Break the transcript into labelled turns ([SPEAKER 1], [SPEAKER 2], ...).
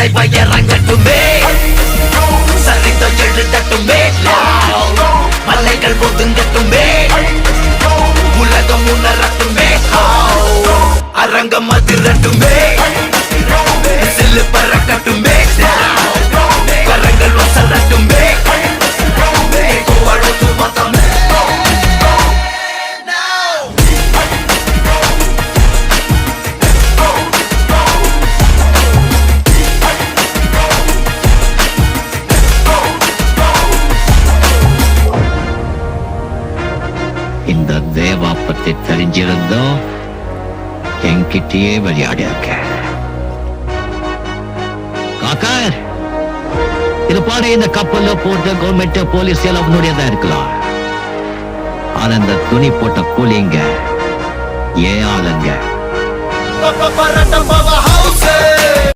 [SPEAKER 1] தலைவ இறங்கட்டுமே, சரிதம் எழுதட்டுமே, மலைகள் ஒதுங்கட்டுமே, உலகம் உணரட்டுமே, அரங்கம் அதிரட்டுமே, சில்லு பறக்கட்டுமே, கரங்கள் வசரட்டுமே, கோவழத்து மதமே. இந்த தேவா பத்தி தெரிஞ்சிருந்தோம் என்கிட்டயே விளையாடி இருக்க. காக்கா, இது பாரு, இந்த கப்பல்ல போட்ட கவர்மெண்ட் போலீஸ் எல்லாம் அவனுடையதான் இருக்கலாம். ஆனா இந்த துணி போட்ட கூலிங்க ஏன் ஆளுங்க.